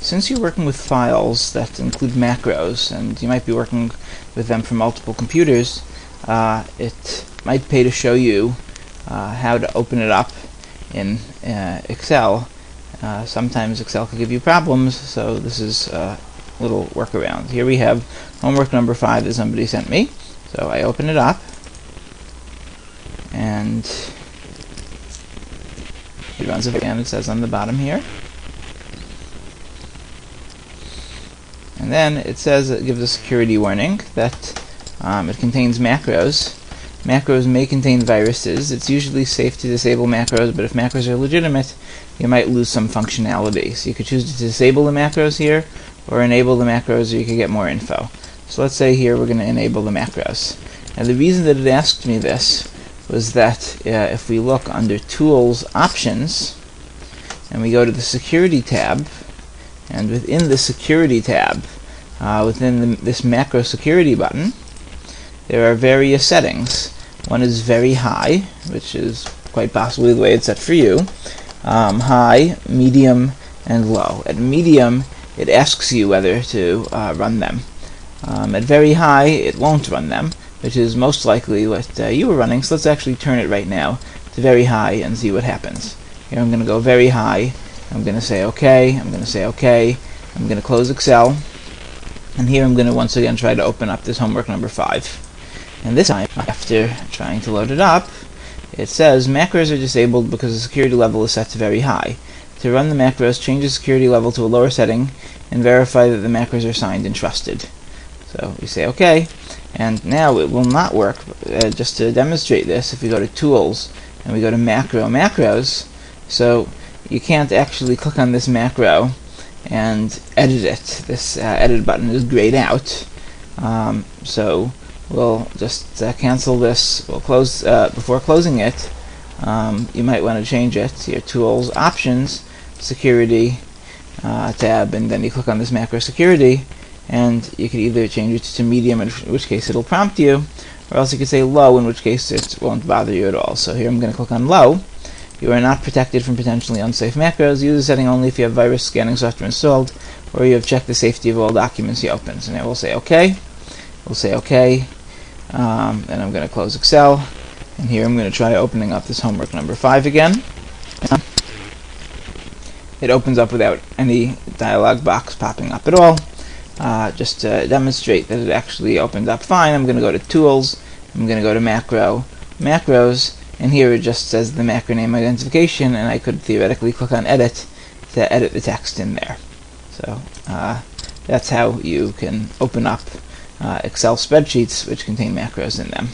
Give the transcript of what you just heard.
Since you're working with files that include macros, and you might be working with them from multiple computers, it might pay to show you how to open it up in Excel. Sometimes Excel can give you problems, so this is a little workaround. Here we have homework number 5 that somebody sent me. So I open it up, and it runs again. It says on the bottom here. And then it says, it gives a security warning that it contains macros. Macros may contain viruses. It's usually safe to disable macros, but if macros are legitimate, you might lose some functionality. So you could choose to disable the macros here, or enable the macros, or you could get more info. So let's say here we're going to enable the macros. And the reason that it asked me this was that if we look under Tools, Options, and we go to the Security tab, and within the Security tab, within this Macro Security button, there are various settings. One is very high, which is quite possibly the way it's set for you. High, medium, and low. At medium, it asks you whether to run them. At very high, it won't run them, which is most likely what you were running. So let's actually turn it right now to very high and see what happens. Here I'm going to go very high. I'm going to say OK. I'm going to say OK. I'm going to close Excel. And here I'm going to once again try to open up this homework number 5. And this time, after trying to load it up, it says macros are disabled because the security level is set to very high. To run the macros, change the security level to a lower setting and verify that the macros are signed and trusted. So we say OK, and now it will not work. Just to demonstrate this, if we go to Tools and we go to Macros, so you can't actually click on this macro and edit it. This edit button is grayed out. So we'll just cancel this. We'll close before closing it. You might want to change it to your Tools, Options, Security tab, and then you click on this macro security, and you could either change it to medium, in which case it'll prompt you, or else you could say low, in which case it won't bother you at all. So here I'm going to click on low. You are not protected from potentially unsafe macros. Use the setting only if you have virus scanning software installed, or you have checked the safety of all documents you open. So now we'll say OK. We'll say OK. And I'm going to close Excel. And here I'm going to try opening up this homework number 5 again. It opens up without any dialog box popping up at all. Just to demonstrate that it actually opened up fine, I'm going to go to Tools. I'm going to go to Macros. And here it just says the macro name identification, and I could theoretically click on Edit to edit the text in there. So that's how you can open up Excel spreadsheets which contain macros in them.